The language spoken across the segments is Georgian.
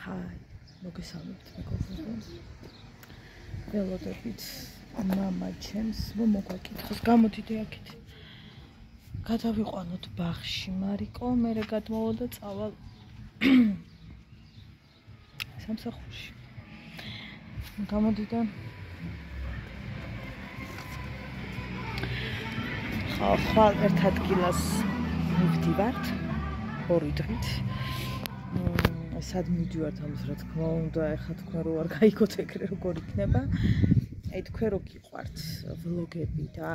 Hi, მოგესალმებით მეგობრებო. ველოდებით მამა ჩემს მოგვაკითხოს გამოდიდე აქეთ. გადავიყვანოთ ბაღში მარიკო, მერე გადმოვა და წავალ სამსახურში. გამოდიდე. ხვალ ერთ ადგილას მივდივართ ორი დღით. სად მივდივართ ამას რა თქმა უნდა, ეხლა თქვენ რო არ გაიგოთ ეგრე როგორ იქნება. აი თქვენ რო გიყვართ ვლოგები და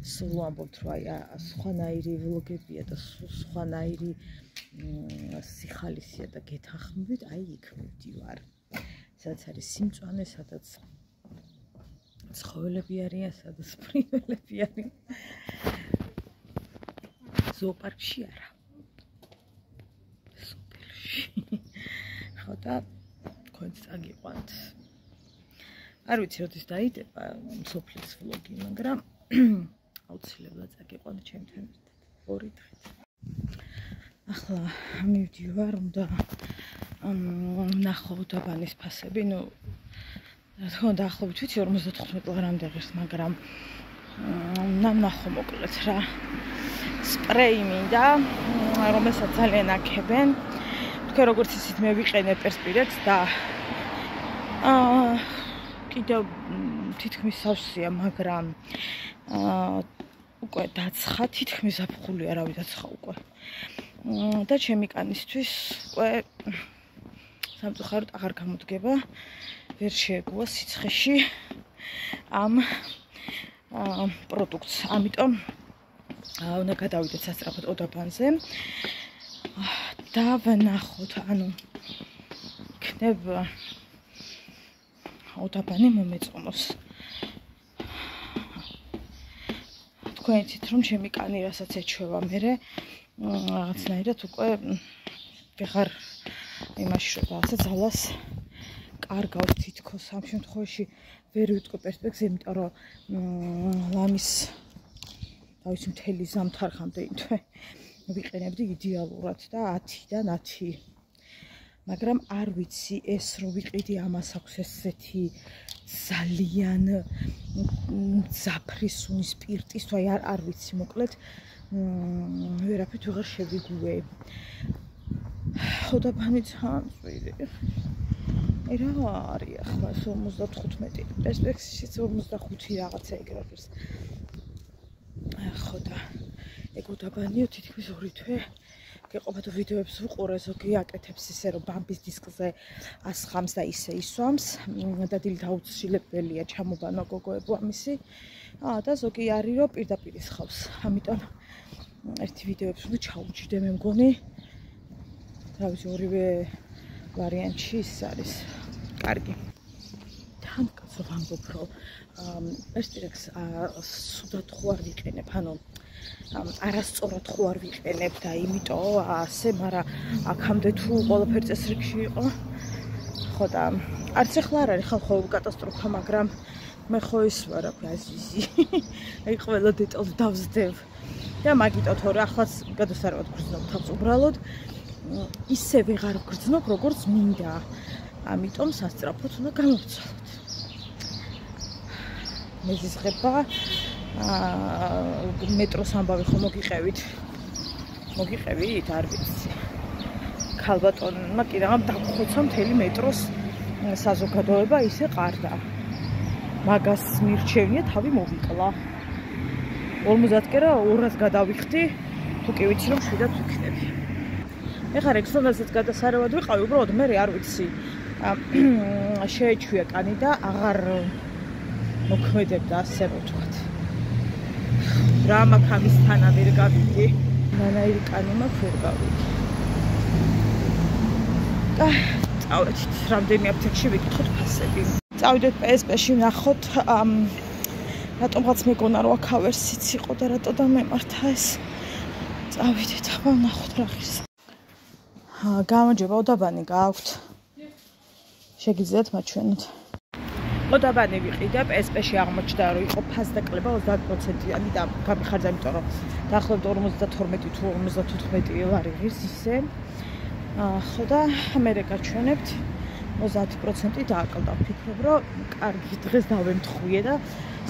სულ ამბობთ რომ აი სხვანაირი ვლოგებია და სხვანაირი სიხალისია და გეთანხმებით, აი იქ მივდივარ. სადაც არის სიმწვანე, სადაც ცხოველები არიან, სადაც ფრინველები არიან. ზოოპარკში არა. ხო და თქვენც წაგიყვანთ. არ ვიცი როდის დაიდება სოფლის ვლოგი, მაგრამ აუცილებლად წაგიყვანთ ჩემთან ერთად. ორი დღით. ახლა მივდივარ, უნდა ნახო დაბანის ფასები, რა თქმა უნდა ახლობით ვიცი 55 ლარამდე ღირს, მაგრამ ნახო მოკლედ რა. სპრეი მინდა, რომელსაც ძალიან აქებენ. თქვენ როგორც ისიც მე ვიყენებ პერსპირეთს და კიდევ თითქმის სავსეა, მაგრამ უკვე დაცხა, თითქმის აფხული არავის დაცხა უკვე. და ჩემი კანისთვის უკვე სამწუხაროდ აღარ გამოდგება, ვერ შეეგუა სიცხეში ამ პროდუქტს. ამიტომ უნდა გადავიდეთ სასწრაფოდ ოდაბანზე და ვნახოთ, ანუ იქნებ ოდაბანი მომეწონოს. თქვენ იცით რომ ჩემი კანი რასაც ეჩვევა მერე რაღაცნაირად უკვე ვეღარ იმაში რომ რაღაცა ძალას კარგავ თითქოს ამ შემთხვევაში ვერ ვიტყვი პერსპექტივაზე, იმიტომ რომ ლამის თავის მთელი ზამთარხამდე ვიყენებდი იდეალურად და 10-დან 10. მაგრამ არ ვიცი ეს რო ვიყიდი ამას აქვს ესეთი ძალიან ძაფრი სუნი სპირტის თუ არ ვიცი მოკლედ ვერაფრით ვეღარ შევიგუე. ოდაბანი ცანწვირი. რა არის ახლა 55 პერსპექტივაშიც 45 რაღაცა ეგრეებს. ხო და ეგ ოდაბანიო თითქმის 2 თვე გეყოფა და ვიდეოებს ვუყურე, ზოგი აკეთებს ისე რომ ბამბის დისკზე ასხამს და ისე ისვამს და დილით აუცილებელია ჩამობანო გოგოებო ამისი. და ზოგი არის რომ პირდაპირ ისხავს. ამიტომ ერთი ვიდეოებს უნდა ჩაუჯდე მე მგონი. რა ვიცი, ორივე ვარიანტში ის არის კარგი. თან კაცო ვამბობ რომ პერსპირეთს სუდად ხო არ ვიყენებ, ანუ არასწორად ხო არ ვიყენებ და იმიტომ ასე, მაგრამ აქამდე თუ ყველაფერი წესრიგში იყო, ხო და არც ახლა არ არის ხალხო კატასტროფა, მაგრამ მე ხო ის ვარ აზიზი. აი ყველა დეტალს დავსდევ. და მაგიტო თორე ახლაც გადასარევად გრძნობ თავს უბრალოდ ისე ვეღარ გრძნობ როგორც მინდა. ამიტომ სასწრაფოდ უნდა გამოვცვალოთ. მეზიზღება მეტროს ამბავი ხო მოგიყევით? მოგიყევით? არ ვიცი. ქალბატონმა კი რა დაგხოცა მთელი მეტროს საზოგადოება ისე ყარდა. მაგას მირჩევნია თავი მოვიკლა. 50 კერა 200 გადავიხდი, თუ კი ვიცი რომ შვიდად ვიქნები. ეხლა რეგსონასაც გადასარევად ვიყავი, უბრალოდ მე არ ვიცი. შეეჩვია კანი და აღარ მოქმედებდა ასე რომ ვთქვათ. რა მაქვს ამისთან ვერ გავიდი. მანაირი კანი მაქვს ვერ გავიდი. და წავედით რამდენი აფთექში ვიკითხოთ ფასები. წავიდეთ PSP-ში ვნახოთ რატომღაც მეგონა რომ აქ ავერსიც იყო და რატო დამემართა ეს. წავიდეთ ახლა ვნახოთ რა ღირს. გამარჯობა, ოდაბანი გააქვთ? შეგიძლიათ მაჩვენოთ. ოდაბანი ვიყიდა, PSP-ში აღმოჩნდა რომ იყო ფასდაკლება 30%-იანი და გამიხარდა, იმიტომ რომ დაახლოებით 52 თუ 54 ლარი ღირს ისე. ხო და მე გაჩვენებთ 30% დააკლდა. ვფიქრობ, რომ კარგი დღეს დავემთხვიე და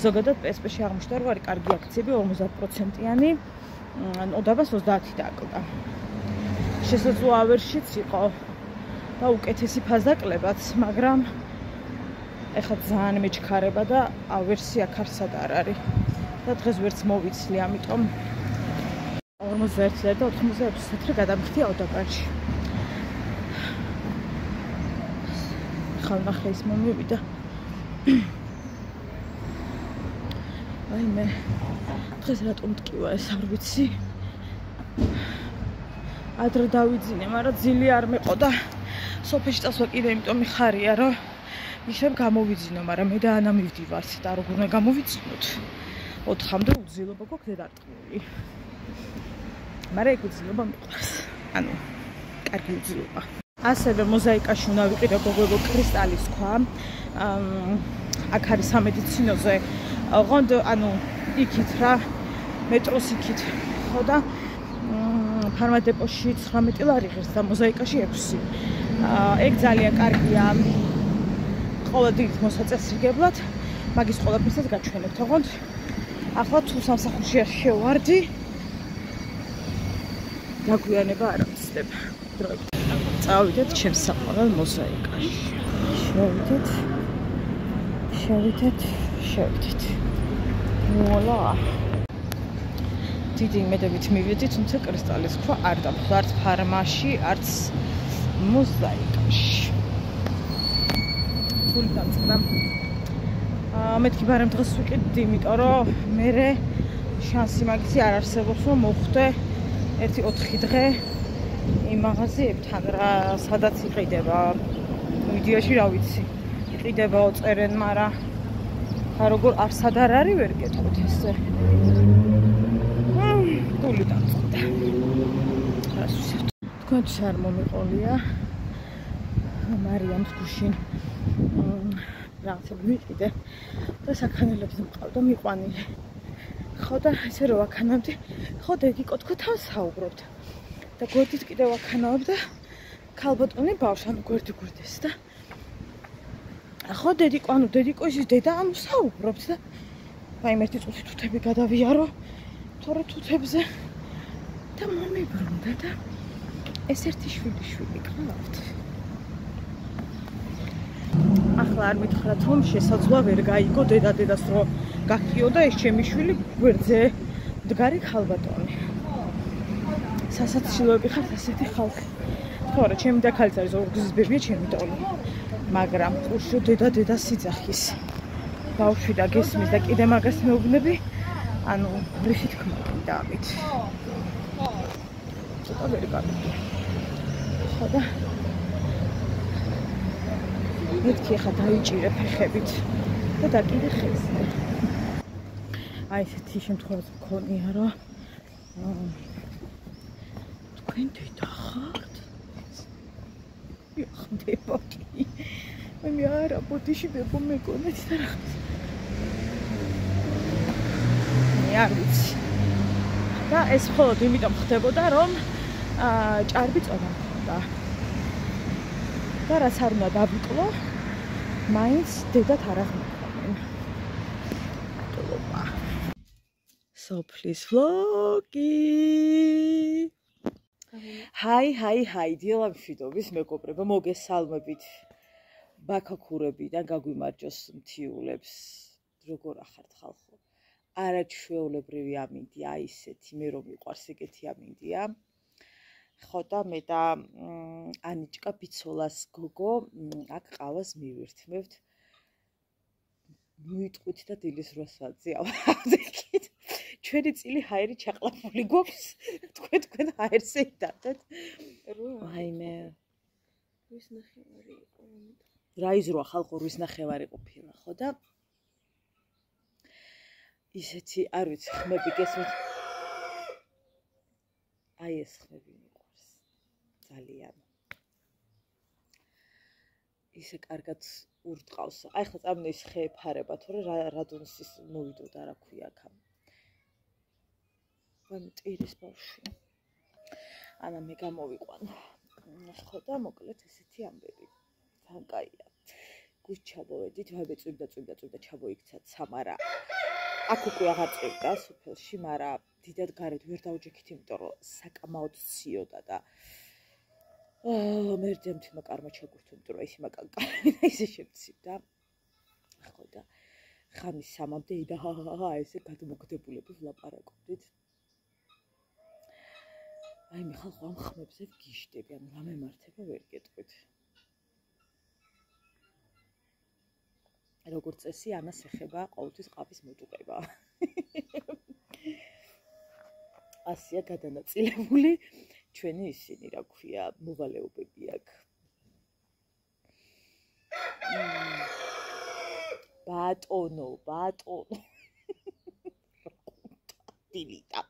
ზოგადად PSP-ში აღმოჩნდა, რომ არის კარგი აქციები 50%-იანი, ოდაბას 30 დააკლდა. შესაძლოა ავერსშიც იყო და უკეთესი ფაზაკლებაც, მაგრამ ეხლა ძალიან მეჩქარება და ავერსი აქ არსად არ არის. და დღეს ვერც მოვიცლი, ამიტომ 41 და 86 წუთი გადამხდია ოდაბაში. ხალხი ის მომივიდა. აი მე დღეს რატომ ტკივა ეს არ ვიცი. ადრე დავიძინე, მაგრამ ძილი არ მეყო და სოფეში წასვლა კიდე იმიტომ მიხარია, რომ ისევ გამოვიძინო, მაგრამ მე და ანა მივდივართ და როგორ უნდა გამოვიძინოთ. 4-მდე უძილობა გვაქვს დედარტყმული. მაგრამ ეგ უძილობა მიყვარს. ანუ კარგი უძილობა. ასევე მოზაიკაში უნდა ვიყიდე გოგო კრისტალის ქვა. აქ არის სამედიცინოზე. ოღონდ ანუ იქით რა მეტროს იქით. ხო და ფარმადეპოში 19 ლარი ღირს და მოზაიკაში 6. ეგ ძალიან კარგია. ყოველდღიურ მოსაწესრიგებლად მაგის ყველაფერსაც გაჩვენებთ. ოღონდ ახლა თუ სამსახურში არ შევარდი დაგვიანება არ ამცდებ. დროებით წავიდეთ ჩემს საყვარელ მოზაიკაში. შევიდეთ. ვუალა. დიდი იმედებით მივედი, თუმცა კრისტალის ქვა არ დავხვდა არც ფარმაში, არც მოზაიკაში. ფული დამწყდა. მეთქი ბარემ დღეს ვიყიდდი, იმიტომ რომ მე შანსი მაგისი არ არსებობს, რომ მოვხვდე 1-4 დღე იმ მაღაზიებთან რა, სადაც იყიდება. ვიდეოში რა ვიცი, იყიდებაო წერენ, მაგრამ როგორ არსად არ არის ვერ გეტყვით ესე. ფული დამწყდა. რას ვისებთ? თქვენთვის არ მომიყოლია. მარიამს გუშინ რაღაცები ვიყიდე და საქანელებს მყავდა მიყვანილი. ხო და ესე რომ ვაქანავდი, ხო დედიკო თქვა თან საუბრობთ. და გვერდით კიდე ვაქანავებ და ქალბატონი ბავშვი ანუ გვერდი-გვერდეს და ხო დედიკო, ანუ დედიკო ის დედა ანუ საუბრობთ და აი ერთი წუთი თუთები გადავიარო, თორე თუთებზე და მომიბრუნდა და ეს ერთი შვილი ყავთ. ახლა არ მითხრათ რომ შესაძლოა ვერ გაიგო დედას რომ გაქიო და ეს ჩემი შვილი გვერდზე მდგარი ქალბატონი. სასაცილოები ხართ ასეთი ხალხი. თორე ჩემი და ქალიც არის ორგზის ბებია ჩემი ტოლი. მაგრამ უშო დედა სიძახის. ბავშვი და გესმის და კიდე მაგას მეუბნები, ანუ რისი თქმა უნდა ამით. ცოტა ვერ გამიგია. ხო და მეთქი ახლა დაიჭირე ფეხებით და დაკიდე ხეზე. აი ესეთი შემთხვევაც მქონია რომ თქვენ დედა ხართ? ხდება კი. მე არა ბოდიში მეგონეთ და რაღაც. მე არ ვიცი. და ეს მხოლოდ იმიტომ ხდებოდა რომ ჭარბი წონა მქონდა. და რაც არ უნდა დავიკლო, მაინც დედათ არ აღმოჩნდნენ. ტოლობა. სოფლის ვლოგი. ჰაი, დილამშვიდობის მეგობრებო, მოგესალმებით. ბაქაქურებიდან გაგვიმარჯოს მთიულებს. როგორ ახართ ხალხო? არაჩვეულებრივი ამინდია, აი ესეთი, მე რომ მიყვარს ეგეთი ამინდია. ხო და მე და ანიჭკა ბიცოლას გოგო აქ ყავას მივირთმევთ. მოიტყვით და დილის 8 საათზე ავდექით. ჩვენი წილი ჰაერი ჩაყლაპული გვაქვს. თქვენ ჰაერზე იდარდეთ. აი მე ვის ნახევარი იყო? რა იზროა ხალხო ვის ნახევარი ყოფილა, ხო და ისეთი არ ვიცი ხმები გესმით. აი ეს ხმები მიყვარს ძალიან. ისე კარგად ურტყავს. აი ხა წამნე ის ხე ეფარება, თორე რადონსის მოვიდოდა რა ქვია აქ. მტირის ბავშვი. ანა მე გამოვიყვანო. ხო და მოკლედ ესეთი ამბები. თან კაია. გუშ ჩავოვედით, ვაიბეწვიდა ჩავოიქცა სამარა. აქ უკვე აღარ წვევდა სოფელში, მაგრამ დიდად გარეთ ვერ დავჯექით, იმიტომ რომ საკამაოდ ციოდა და მე ერთმა კარმა ჩაგურთო, იმიტომ რომ ისე მაკანკა ისე შემცივდა. ხო და ხამის 3-მდე და ესე გადმოგდებულები ვლაპარაკობდით. აი მე ხალხო ამ ხმებზე გიშდები, ანუ რა მემართება ვერ გეტყვით. როგორც წესი, ამას ეხება ყოველთვის ყავის მოტუყება. ასია გადანაწილებული ჩვენი ისინი, რა ქვია, მოვალეობები აქ. ბატონო. დილიტა.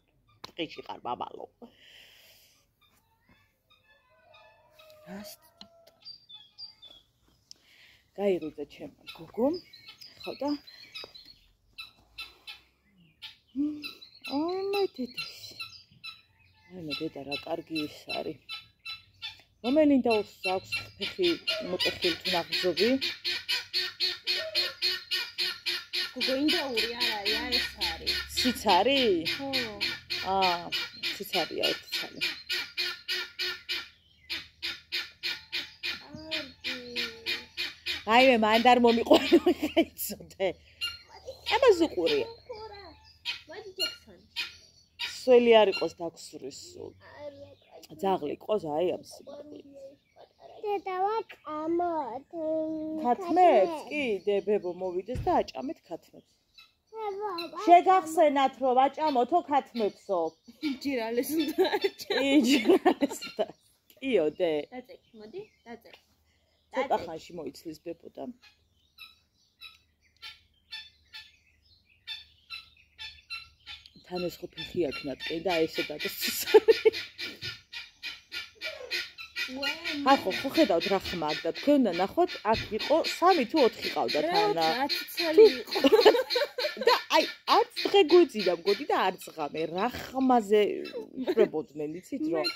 დღეში ხარ მამალო. გაიღვიძა ჩემო გოგო, ხო და მე დედა რა კარგი ის არის. რომელინდა აქვს ფეხი მოტეხილი თუ ნაღზობი? გოგო ინდაური არ არის, ეს არის. ციცარი? ხო. ციცარია ერთი ცალი. აიმე მანდ არ მომიყვანო იცოდე. ამას უყურია. მადი ჯექსონი. სველი არ იყოს დაგსურის სულ. ძაღლი ყოს აი ამ სიმაღლით. დედავა კამოთ. ქათმებს? კი, დებებო მოვიდეს და აჭამეთ ქათმებს. შეგახსენათ რომ აჭამოთო ქათმებსო. იჯრალეს უნდა აჭამო. იჯრალეს და. კიო დე. დაწექი, მოდი, დაწექი. ცოტა ხანში მოიცლის ბებო და თან ეს ხო ფეხი აქ ნატკენ და ესე გადასცისარი. ახო ხო ხედავთ რა ხმა აქ და თქვენ უნდა ნახოთ აქ იყო 3 თუ 4 ყავდა თანა. რა ცალი იყო. და აი არც დღე გვიძიდა მგოდი და არც ღამე რა ხმაზე უბრებოდნენ იცით რომ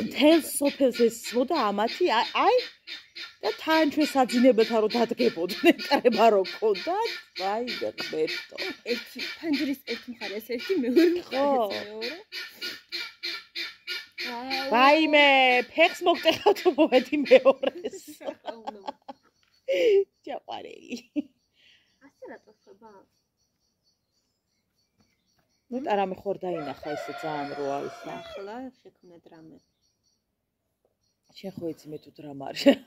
მთელ სოფელს ესმოდა ამათი აი და თან ჩვენ საძინებელთან რომ დადგებოდნენ კრება რო ქონდათ აი ღმერთო ერთი ფანჯრის ერთი მხარეს ერთი მეორე მხარეს მეორე ვაიმე ფეხს მოგტეხავთ მოედი მეორეს ჩაყარელი ასე რატო ხება ნუ არამე ხორ დაინახა ესე ძალიან რო არის ახლა შექმნე დრამა შენ ხო იცი მე თუ დრამა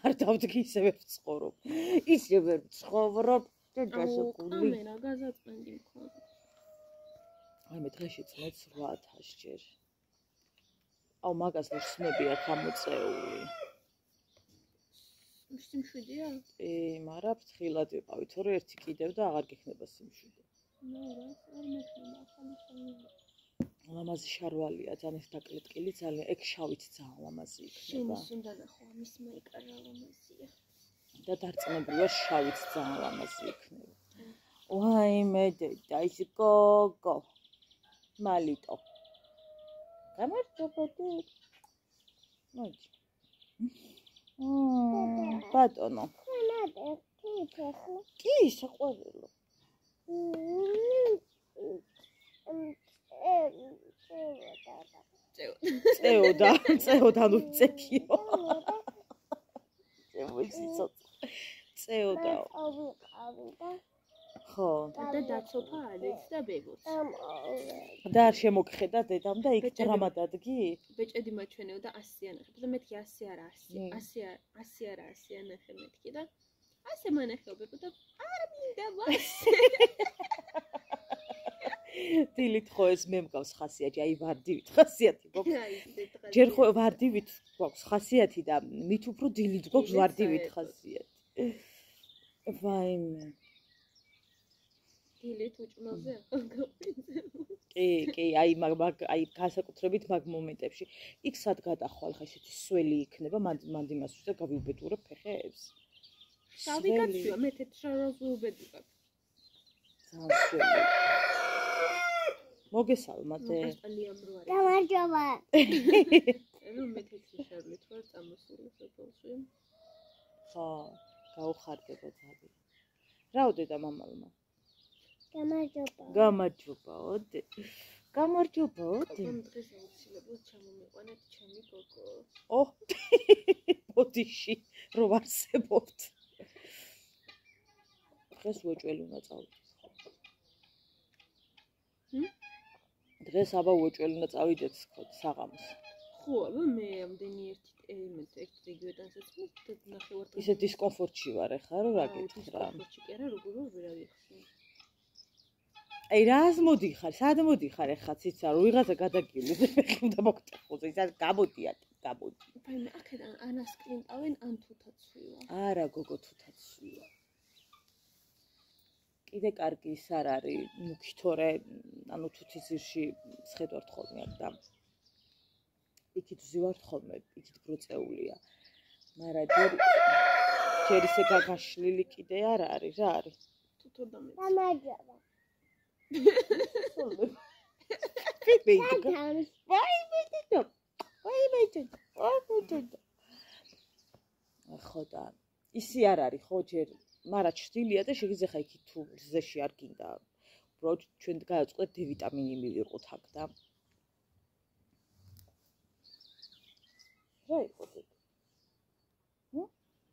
არ დავდგი ისევე ვცხოვრობ ისევე ვცხოვრობ და გასაგული კამერა გაზაწმენდი მქონდა აი მე დღეში წმეც 8000 ჯერ აუ მაგას ვერ სმები აქ ამოწეული სიმშვიდეა? მაგრამ ფრთხილად ვიყავი, თორე ერთი კიდევ და აღარ გექნება სიმშვიდე. ნუ რა, არ მექნება, ახალი შემოვიდა. ლამაზი შარვალია, ძალიან დაკლეტკილი, ძალიან ეგ შავით ძალიან ლამაზი იქნება. შენ უნდა ნახო, ამის მაიკარა ლამაზია. და დარწმუნებულია შავით ძალიან ლამაზი იქნება. ვაიმე დედა, ის გოგო. მალიტო. გამარჯობოდი. მოიჯი. ბატონო. კი, საყვარელო. წეოდა, ნუ წეკიო. წეოდა. ხო. და დაცოფა არის და ბებოც. და არ შემოგხედა დედამ და იქ დრამა დადგი? ბეჭედი მაჩვენეო და 100-იან ნახე. და მეთქი 100 არა 100. 100 არა 100-იან ნახე მეთქი და 100 მანახეო ბებო და არ მინდა ვასე. დილით ხო ეს მე მგავს ხასიათი, აი ვარდივით ხასიათი გვაქვს. ჯერ ხო ვარდივით გვაქვს ხასიათი და მით უფრო დილით გვაქვს ვარდივით ხასიათი. ვაიმე. დილით უჭმაზე კი, აი განსაკუთრებით მაგ მომენტებში. იქ სად გადახვალ ხა ესეთი სველი იქნება, მანდ იმას ვუწევ გავიუბედურებ ფეხებს. გავიგაცია, მე თეთრას ვუბედურებ. ძალიან სველი. მოგესალმადე. გამარჯობა. რომ მე თეთრი შარლით ვარ წამოსული სოფელში. ხო, გაუხარდება ძალიან. რაო დედა მამალმა? გამარჯობაო დე. გამარჯობაო დე. ამ დღეს აუცილებლად ჩამომიყვანეთ ჩემი გოგო. ოჰ. ბოდიში რო ვარსებობთ. დღეს უეჭველი უნდა წავიდეთ. დღეს აბა უეჭველი უნდა წავიდეთ საღამოს. ხო, აბა მე ამდენი ერთ რეგიონადანაც ნახევარ ისე დისკომფორტში ვარ ახლა რომ რა გითხრა. დისკომფორტში კი არა, როგორ ვერავიხსნი. აი რას მოდიხარ? სად მოდიხარ ახლა ციცა რომ ვიღაცა გადაგივლი და მე უნდა მოგტეხოზე. იცი გამოდია. აი მე აქედან ანას კლინტავენ ან თუთაცვია. არა გოგო თუთაცვია. კიდე კარგი ის არ არის, მუქი თორე, ანუ თუთიზირში სხედვართ ხოლმე აქ და იქით ვზივართ ხოლმე, იქით ბროწეულია. მაგრამ ჯერ ისე გაგაშლილი კიდე არ არის, რა არის? თუთო დამეც. გამარჯობა. ხო და ისი არ არის ხო ჯერ მაგრამ ჩრდილია და შეგიძლია ხა იქით თუ ზეში არ გინდა უბრალოდ ჩვენ გააწყდეთ D ვიტამინი მივიღოთ აქ და რა იყო ეს?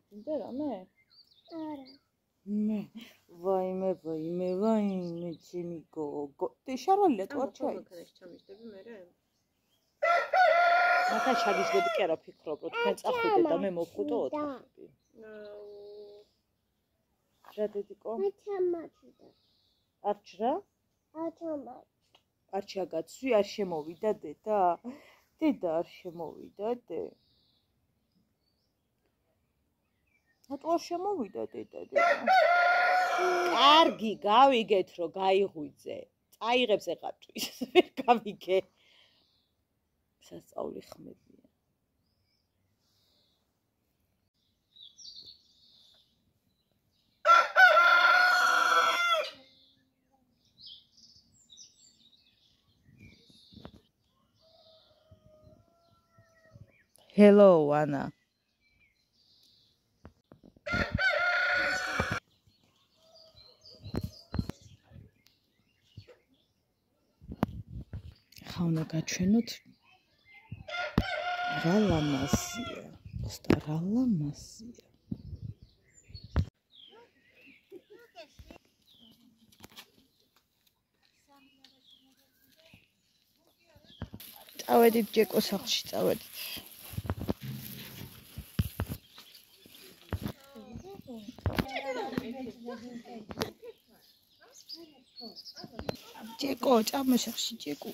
გინდა რამე? არა. მე ვაიმე ჩემი გოგო და შარვალია ტვარჩაი ჩამიჯდები მერე? მაგა ჩაგიჯდები კი არა ფიქრობ რომ თქვენ წახვიდეთ და მე მოვხვიდო ოთახები რა დედიკო? მე ჩამაჩვიდა. არჩრა? არჩია გაცვი არ შემოვიდა დედა? დედა არ შემოვიდა დე? რატო არ შემოვიდა დედა? კარგი, გავიგეთ რომ გაიღვიძე. წაიღებს ეყატვის, ვერ გავიგე. სასწაული ხმებია. Hello, Anna. ხაუნა გაჩვენოთ რა ლამაზია. პოსტა რა ლამაზია. წავედით ჯეკო სახლში წავედით. ჯეკო წამო სახლში ჯეკო.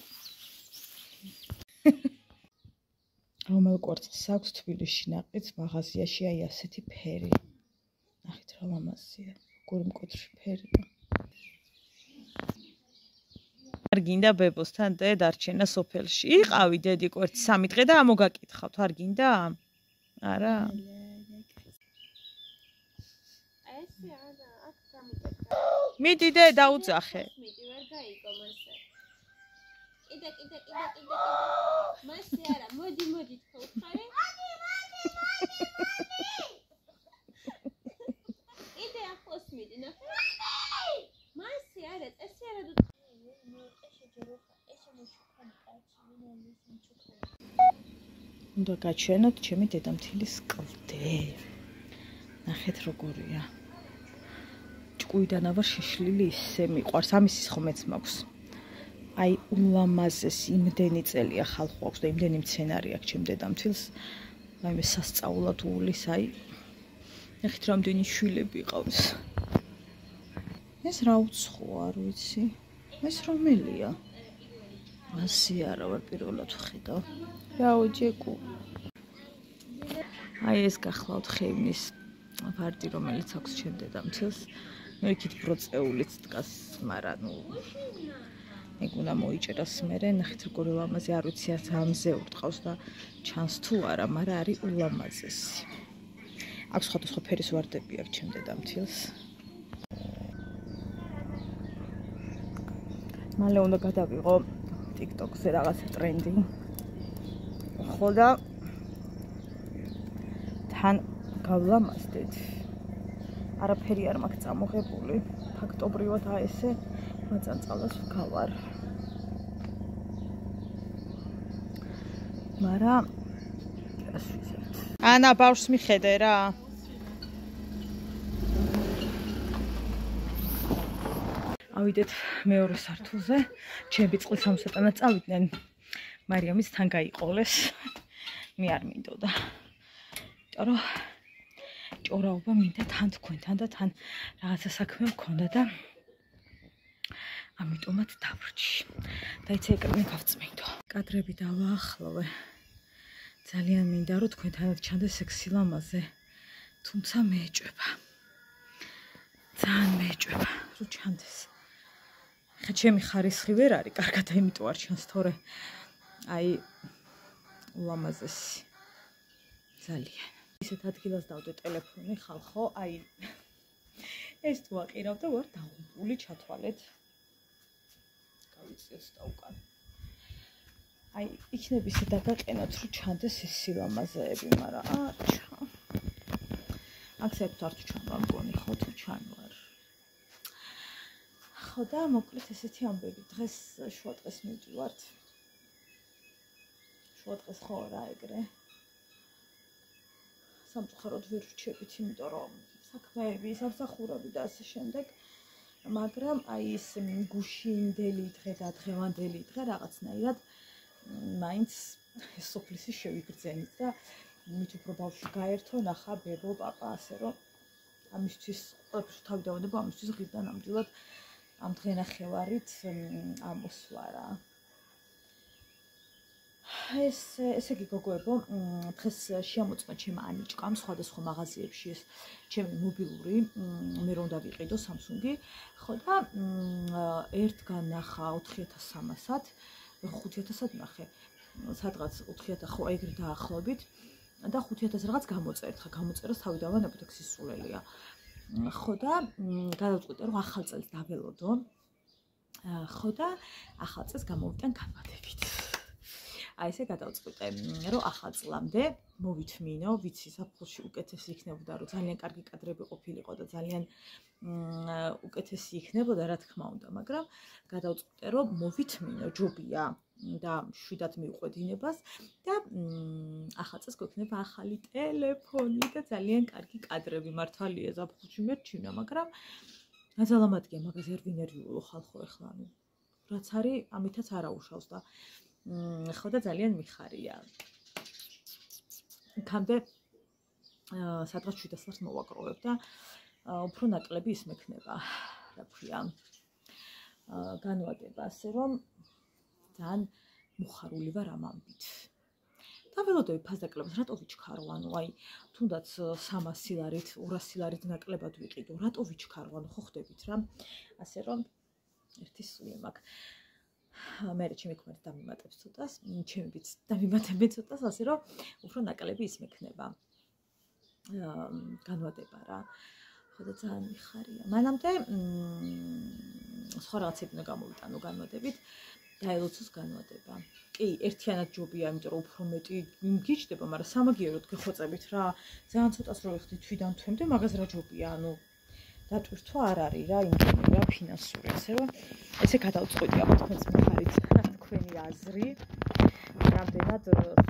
რომელ კვარცხს აქვს თბილისში ნაყიდს მაღაზიაში აი ასეთი ფერი. ნახეთ რა ლამაზია. როგორი მკვეთრი ფერია. არ გინდა ბებოსთან დე დარჩენა სოფელში. იყავი დედი კვერცხი 3 დღე და ამოგაკითხავთ. არ გინდა? არა. ესე არა, აქ გამიტეხა. მიდი დე დაუძახე. მიდი ვერ გაიგო მასე. კიდე. მასე არა, მოდი თქვა უთხარი. კიდე ახლოს მიდი ნახე. მასე არა, ესე არა დუ უნდა გაჩვენოთ ჩემი დედამთილის კლდე. ნახეთ როგორია. ჭკუიდან აბა შეშლილი ისე მიყვარს. ამისის ხომეც მაქვს. აი ულამაზესი იმდენი წელია ხალხო აქვს და იმდენი მცენარე აქვს ჩემ დედამთილს. აი მე სასწაულად უulis აი. ნახეთ რამდენი შვილები ყავს. ეს რა უცხოა არ ვიცი. ეს რომელია? ასე არა ვარ პირველად ვხედავ. რაო ჯეკუ. აი ეს გახლავთ ხევნის ვარდი რომელიც აქვს ჩემ დედამთილს. მე იქით ბროწეულიც დგას, მაგრამ ნუ ეგ უნდა მოიჭერას მერე. ნახეთ როგორი ლამაზი არ ვიცი არც ამზე ურტყავს და ჩანს თუ არა, მაგრამ არის ულამაზესი. აქვს სხვადასხვა ფერის ვარდები აქვს ჩემ დედამთილს. მალე უნდა გადავიღო TikTok-ზე რაღაცა ტრენდი. ხო და თან გავლამაზდეთ. არაფერი არ მაქვს წამოღებული. ფაქტობრივად აი ესე მაწანწალას ვქავარ. მაგრამ ანა ბავშვს მიხედე რა. ავიდეთ მეორე სართულზე. ჩემი წყლის ამოსატანად წავიდნენ. მარიამის თან გაიყოლეს. მე არ მინდოდა. იმიტომ რომ ჭორაობა მინდა თან თქვენთან და თან რაღაცა საქმე მქონდა და ამიტომაც დავრჩი. და იცი ეკრანი გავწმინდო. კადრები დავაახლოვე. ძალიან მინდა რომ თქვენთანაც ჩანდეს ეგ სილამაზე. თუმცა მეეჭვება. ძალიან მეეჭვება რომ ჩანდეს. ხა ჩემი ხარისხი ვერ არის, კარგად იმიტომ არ ჩანს, თორე აი ულამაზესი. ძალიან. ისეთ ადგილას დავდე ტელეფონი ხალხო, აი ეს თუ აყირავ და ვარ დაღუპული ჩათვალეთ. გავიწიოს და უკან. აი იქნებ ისე დაგაყენოთ რომ ჩანდეს ეს სილამაზეები, მაგრამ აჩა. აქცეპტ არ თუ ჩანვარ მგონი ხო თუ ჩანვარ. ხო და მოკლედ ესეთი ამბები. დღეს შუადღეს მივდივართ. შუადღეს ხო რა ეგრე. სამწუხაროდ ვერ ვრჩებით, იმიტომ რომ საქმეები, სამსახურები და ასე შემდეგ. მაგრამ აი ეს გუშინდელი დღე და დღევანდელი დღე რაღაცნაირად მაინც ეს სოფლისი შევიგრძენით და მით უფრო ბავშვი გაერთო, ნახა ბებო, პაპა, ასე რომ ამისთვის ყველაფერს თავი დავანებო, ამისთვის ღირდა ნამდვილად ამ დღენახევარით ამოსვლა რა. ესე იგი გოგოებო, დღეს შეამოწმა ჩემ ანიჭკამ სხვადასხვა მაღაზიებში ეს ჩემი მობილური, მე რომ დავიყიდო Samsung-ი, ხო და ერთ განახა 4300-ად, 5000-ად ნახე. სადღაც 4000 ხო ეგრე დაახლოებით და 5000 რაღაც გამოწერთ, ხა გამოწერას თავი დავანებოთ, ეგ სისულელია. ხო და გადავწყვიტე რომ ახალ წელს დაველოდო. ხო და ახალ წელს გამოვიტან განმადებით. აი ესე გადავწყვიტე რომ ახალ წლამდე მოვითმინო, ვიცი საფხულში უკეთესი იქნებოდა, რომ ძალიან კარგი კადრები ყოფილიყო და ძალიან უკეთესი იქნებოდა, რა თქმა უნდა, მაგრამ გადავწყვიტე რომ მოვითმინო, ჯობია და შვიდად მივყვე დინებას და ახალ წელს გვექნება ახალი ტელეფონი და ძალიან კარგი კადრები. მართალია ზაფხულში მერჩივნა, მაგრამ გაზალამატია მაგაზე არ ვინერვიულო ხალხო ეხლა, ანუ რაც არის, ამითაც არ აუშავს და ხო და ძალიან მიხარია. იქამდე სადღაც 700 ლარს მოვაგროვებ და უფრო ნაკლები ის მექნება, რა ქვია, განვადება, ასე რომ ძალიან მოხარული ვარ ამ ამბით. დაველოდები ფასდაკლებას, რატო ვიჩქარო, ანუ აი თუნდაც 300 ლარით, 200 ლარით ნაკლებად ვიყიდო, რატო ვიჩქარო, ანუ ხო ხდებით რა, ასე რომ ერთი სული მაქვს. მე ჩემი ქმარი დამიმატებს ცოტას, ჩემებიც დამიმატებენ ცოტას, ასე რომ უფრო ნაკლები ის მექნება. განვადება რა. ხო და ძალიან მიხარია. მანამდე სხვა რაღაცები უნდა გამოვიტანო განვადებით. დაელოცოს განვადება. კი, ერთიანად ჯობია, იმიტომ რომ უფრო მეტი გიჩდება, მაგრამ სამაგიეროდ გეხვეწებით რა. ძალიან ცოტას რო ვიხდით თვიდან თვემდე, მაგას რა ჯობია, ანუ დატვირთვა არ არის რა, იმდენი რა ფინანსური, ასე რომ ესე გადავწყვიტე აბა თქვენს მიხარით თქვენი აზრი. რამდენად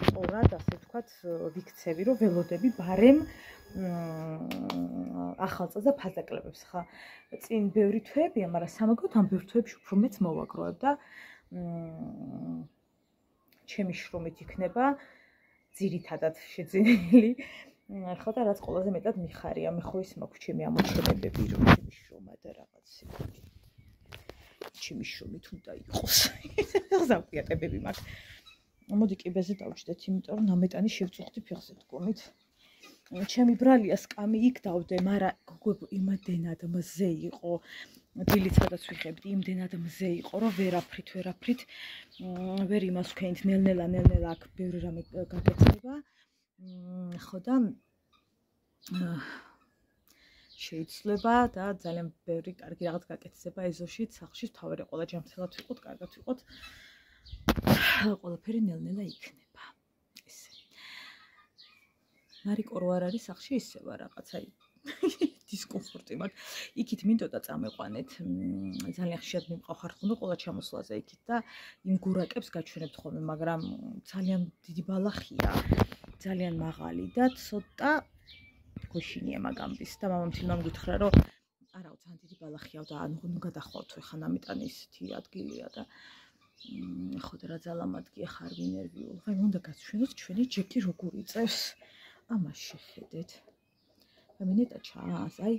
სწორად, ასე ვთქვათ, ვიქცევი, რომ ველოდები ბარემ ახალ წელს და ფასდაკლებებს ხა. წინ ბევრი თვეებია, მაგრამ სამაგოდ ამ ბევრ თვეებში უფრო მეც მოვაგროვებ და ჩემი შრომით იქნება ძირითადად შეძენილი. ხო და რაც ყველაზე მეტად მიხარია, მე ხო ის მაქვს ჩემი ამოჩენებები, რომ ჩემი შრომა და რაღაცები. ჩემი შრომით უნდა იყოს. ზავკიატებები მაქვს. მოდი კიბეზე დავჭდეთ, იმიტომ რომ ნამეტანი შევწუხდი ფეხზე დგომით. ჩემი ბრალია სკამი იქ დავდე, მაგრამ გოგოებო იმდენად მზე იყო, დილით სადაც ვიღებდი, იმდენად მზე იყო, რომ ვერაფრით ვერ იმას ვქენით, ნელ-ნელა აქ ბევრი რამე გაგეცება. ხო და შეიძლება და ძალიან ბევრი კარგი რაღაც გაკეთდება ეზოში, სახლში თავი ყველა ჯანმრთელად ვიყოთ, კარგად ვიყოთ. ყველაფერი ნელ-ნელა იქნება. ესე. მარიკო რო არ არის სახში ისევა რაღაცა დისკომფორტი მაქვს. იქით მინდოდა წამეყვანეთ. ძალიან ხშირად მიმყავ ხარხუნო ყოლა ჩამოსვლაზე იქით და იმ გურაკებს გაჩვენებთ ხოლმე, მაგრამ ძალიან დიდი ბალახია, ძალიან მაღალი და ცოტა გოშინია მაგამბის და მამამთილმა მგითხრა რომ არაო ძალიან დიდი ბალახია და ანუ გადახვალთ ხან ამიტანი ისეთი ადგილია და ხო და რა ძალამადგია ხარ ვინერვიულ. აი უნდა გაცვენოთ ჩვენი ჯეკი როგორ იწევს. ამას შეხედეთ. ამინეტა ჩას. აი,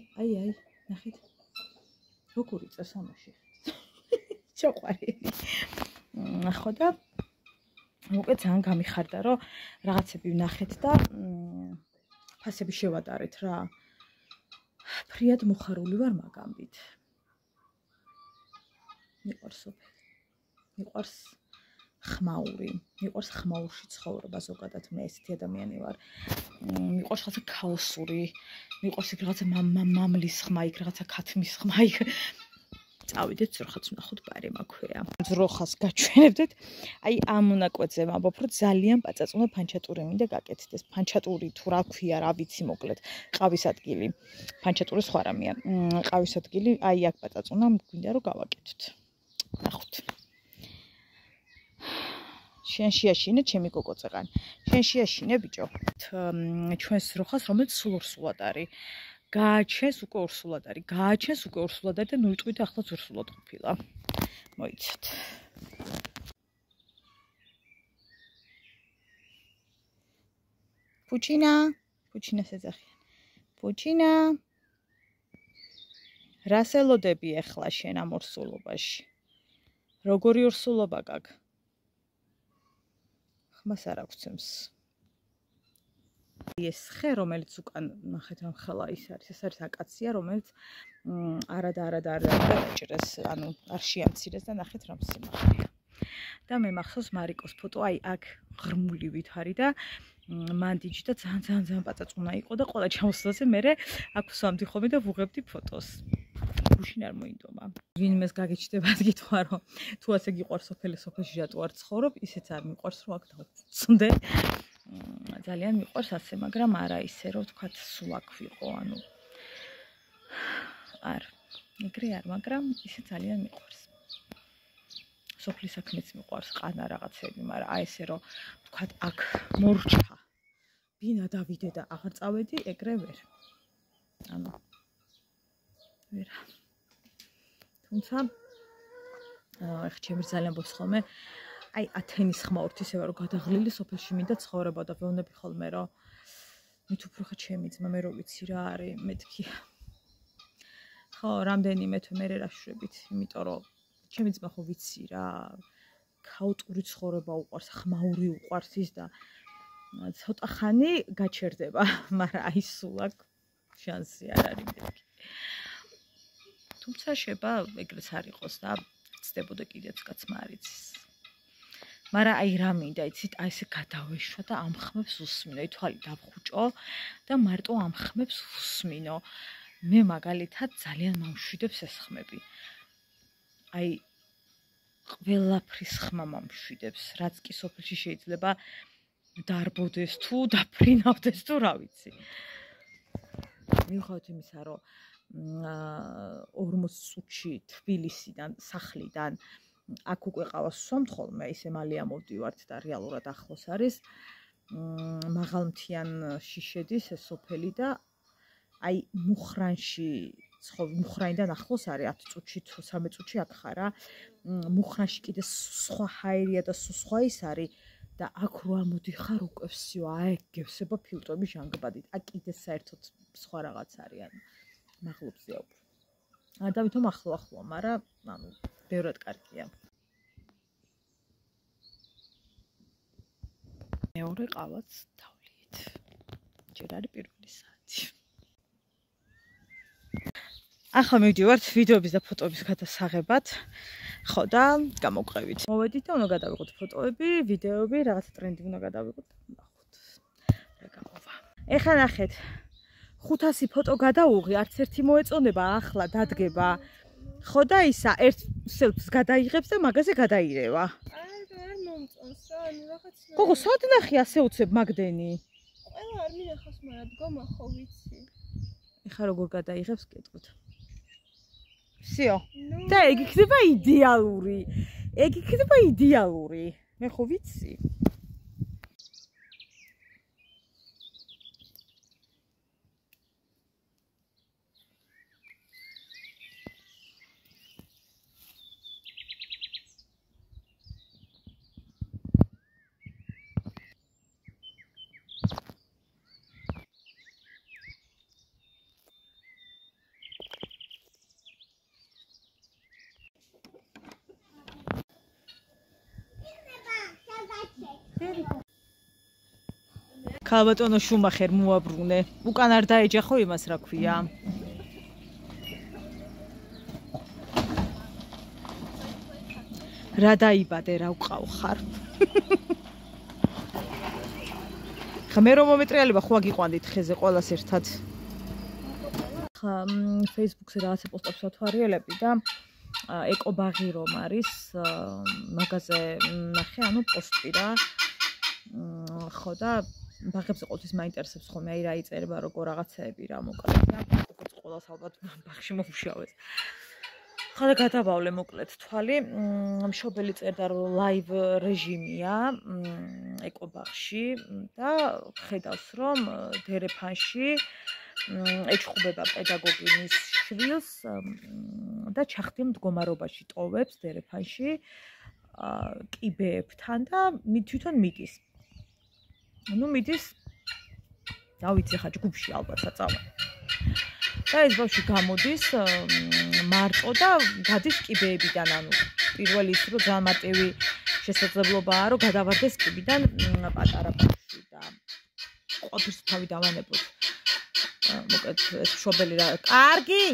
ნახეთ. როგორ იწევს ამას შეხედეთ. ჩაყვარელი. ხო და მოკეთ ძალიან გამიხარდა რომ რაღაცები ვნახეთ და ფასები შევატარეთ რა. ფრიად მოხარული ვარ მაგამბით. მიყვარს სოფელი. მიყვარს ხმაური. მიყვარს ხმაურში ცხოვრება ზოგადად მე ესეთი ადამიანი ვარ. მიყვარს რაღაცა ქაოსური. მიყვარს იქ რაღაცა მამლის ხმა, იქ რაღაცა ქათმის ხმა, იქ წავიდეთ ზროხაც ვნახოთ ბარემ აქვეა. ზროხას გაჩვენებდეთ. აი ამ მონაკვეთზე ვამბობ რომ ძალიან პაწაწუნა ფანჩატური მინდა გაკეთდეს. ფანჩატური თუ რა ქვია, რა ვიცი მოკლედ. ყავის ადგილი. ფანჩატური სხვა რამეა. ყავის ადგილი, აი აქ პაწაწუნა გვინდა რომ გავაკეთოთ. ნახოთ. შენ შეაშინე ჩემი კოკოწეყანი. შენ შეაშინე ბიჭო. ჩვენს ზროხას რომელიც სულ ორსულად არის. გააჩენს უკვე ორსულად არის. გააჩენს უკვე ორსულად არის და ნულტყვით ახლაც ორსულად ყოფილა. მოიცოთ. პუჩინა, პუჩინას ეძახიან. პუჩინა. რას ელოდები ახლა შენ ამ ორსულობაში? როგორი ორსულობა გაქვს? ხმას არ აქვს. ეს ხე რომელიც უკან ნახეთ რა ხელა ის არის. ეს არის აკაცია რომელიც არადა დაჭრეს, ანუ არ შეამცირეს და ნახეთ რა სიმაღლეა. და მე მახსოვს მარიკოს ფოტო, აი აქ ღრმული ვითარი და მანდიჯი და ძალიან პაწაწუნა იყო და ყველა ჩამოსვლაზე მე აქ ვსვამდი და ვუღებდი ფოტოს. გუშინ არ მოინდომა. ვინმეს გაგიჩნდებათ გითხრა რომ თუ ასე გიყვარს სოფელში რატო არ ცხოვრობ, ისეც არ მიყვარს რომ აქ დავწუნდე. ძალიან მიყვარს ასე, მაგრამ არა ისე რომ თქვა სულ აქ ვიყო, ანუ არ ეგრე არ, მაგრამ ისე ძალიან მიყვარს. სოფლის საქმეც მიყვარს, ყანა რაღაცები, მაგრამ აი ესე რომ თქვა აქ მორჩა. ბინა დავიდე და აღარ წავედი, ეგრე ვერ. ანუ ვერა. თუმცა ახ ჩემი ძალიან ბობს ხოლმე აი ათენის ხმაურთ ისევა რომ გადაღლილი სოფელში მინდა ცხოვრება და ვეუბნები ხოლმე რომ მით უფრო ხა ჩემი ძმა მე რო ვიცი რა არის მეთქი ხო რამდენიმე თვე მე რაშურებით იმიტომ რომ ჩემი ძმა ხო ვიცი რა ქაოტური ცხოვრება უყვარს ხმაური უყვარს ის და ცოტა ხანი გაჩერდება მაგრამ აი სულ აქ შანსი არ არის მეთქი თუმცა შეება ეგრეც არ იყოს და ცდებოდა კიდეც კაცმა არ იცის მაგრამ აი რა მინდა იცით აი ესე გადავეშვა და ამ ხმებს უსმინო თვალი დავხუჭო და მარტო ამ ხმებს უსმინო მე მაგალითად ძალიან მომშვიდებს ეს ხმები აი ყველაფრის ხმა მომშვიდებს რაც კი სოფელში შეიძლება დარბოდეს თუ დაფრინავდეს თუ რა ვიცი მიუხედავად იმისა რომ 40 წუთში თბილისიდან სახლიდან აქ უკვე ყავას ვსვამთ ხოლმე ისე მალე ამოვდივართ და რეალურად ახლოს არის მაღალმთიან შედის ეს სოფელი და აი მუხრანში მუხრანიდან ახლოს არის 10 წუთში თუ 13 წუთში აქ ხარა მუხრანში კიდე სხვა ჰაერია და სხვა ის არის და აქ რო ამოდიხარ უკვე всё აი გევსება ფილტრები ჟანგბადით აქ კიდე საერთოდ სხვა რაღაც არის ანუ მაღლობზეა უფრო დავითომ ახლო მაგრამ ანუ ბევრად კარგია მეორე ყავაც თავლით ჯერ არის პირველი საათი ახლა მივდივართ ვიდეოების და ფოტოების გადასაღებად ხო და გამოვყევით მოვედით და უნდა გადავიღოთ ფოტოები ვიდეოები რაღაც ტრენდი უნდა გადავიღოთ ნახოთ რა გამოვა ეხლა ნახეთ 500 ფოტო გადაუღი არც ერთი მოეწონება ახლა დადგება ხო და ისა ერთ სელფს გადაიღებს და მაგაზე გადაირევა არ მომწონს რა ანუ რაღაც გოგო სად ნახე ასე უცებ მაგდენი ყველა არ მინახავს, მაგრამ დგომა ხო ვიცი. ეხლა როგორ გადაიღებს კეთოთ. всё. და ეგ იქნება იდეალური. ეგ იქნება იდეალური. მე ხო ვიცი. ქალბატონო შუმახერ მოაბრუნე. უკან არ დაეჯახო იმას რა ქვია. რა დაიბადე რა უყავხარ. ხა მე რომ მომეტრიალება ხო აგიყვანდით ხეზე ყველას ერთად. ხა Facebook-ზე რაღაცა პოსტებს ვათვალიერებდი და ეკობაღი რომ არის მაგაზე ნახე, ანუ პოსტი რა. ხო და ბაღებზე ყოველთვის მაინტერესებს ხოლმე აი რა იწერება როგორ რაღაცეები რა მოკლედ და როგორც ყოველს ალბათ ბაღში მომუშავეს. ხო და გადავავლე მოკლედ თვალი. მშობელი წერდა რომ ლაივ რეჟიმია ეკობაღში და ხედავს რომ დერეფანში ეჩხუბება პედაგოგინის შვილს და ჩახდიან მდგომარეობაში ტოვებს დერეფანში კიბეებთან და თვითონ მიდის. ну მიდის დავიცი ხა ჯგუფში ალბათ საწავლა. და ეს ბავშვი გამოდის მარტო და გადის კიბეებიდან, ანუ პირველი ის რომ ძალიან მარტივი შესაძლებლობაა რომ გადავარდეს კიბიდან პატარა ბავშვი და ყოფის თავი დავანებოთ. მოკლედ ეს მშობელი რა კარგი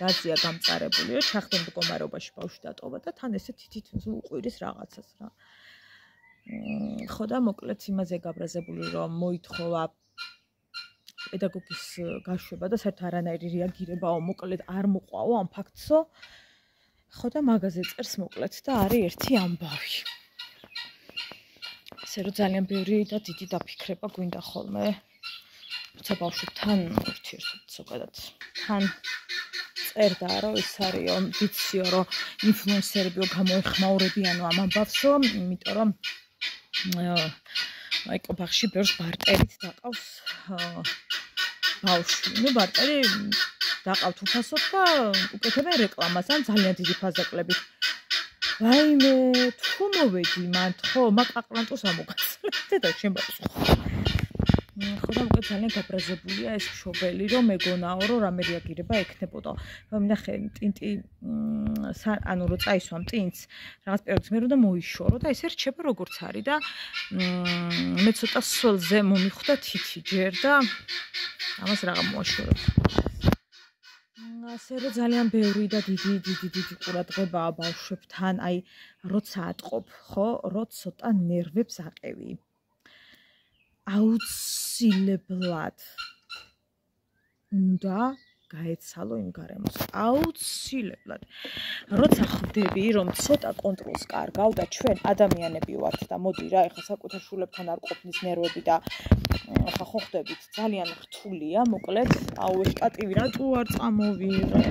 რაზეა გამწარებული რომ ჩახდენ მდგომარეობაში ბავშვი დატოვა და თან ესე თითით უყვირის რაღაცას რა. ხო და მოკლედ იმაზე გაბრაზებული რომ მოითხოვა პედაგოგის გაშვება და საერთოდ არანაირი რეაგირებაო მოკლედ არ მოყვაო ამ ფაქტსო. ხო და მაგაზე წერს მოკლედ და არის ერთი ამბავი. ესე რომ ძალიან ბევრი და დიდი დაფიქრება გვინდა ხოლმე. როცა ბავშვებთან ურთიერთობთ ზოგადად. თან წერდა რომ ეს არისო, ვიციო რომ ინფლუენსერებიო გამოეხმაურებიანო ამ ამბავსო, იმიტომ რომ ეკობაღში ბევრს ბარტერით დაყავს ბავშვი. ну ბარტერი დაყავთ უფასოდ და უკეთებენ რეკლამას ან ძალიან დიდი ფაზაკლებით. ვაიმე, თუ მოვედი მან ხო, მაგ აყლანტოს ამოგაცლეთ და შემბავს. ხო და უკვე ძალიან გაბრაზებულია ეს მშობელი რომ მეგონაო რომ რამე რეაგირება ექნებოდა. მინახე ტინტი ანუ რო წაისვამ ტინს რაღაც პერიოდს მე რომ და მოიშორო და ესე რჩება როგორც არის და მე ცოტა სოლზე მომიხვდა თითი ჯერ და ამას რაღა მოაშორებ. ასე რომ ძალიან ბევრი და დიდი ყურადღებაა ბავშვებთან, აი როცა ატყობ, ხო, რო ცოტა ნერვებს აყევი. აუცილებლად უნდა გაეცალო იმ გარემოს. აუცილებლად. როცა ხვდები რომ ცოტა კონტროლს კარგავ და ჩვენ ადამიანები ვართ და მოდი რა, ეხლა საკუთარ შულებთან არ ყოფნის ნერვები და ახლა ხო ხვდებით ძალიან რთულია, მოკლედ, აუ ეს პატივი რატო არ წამოვიღე?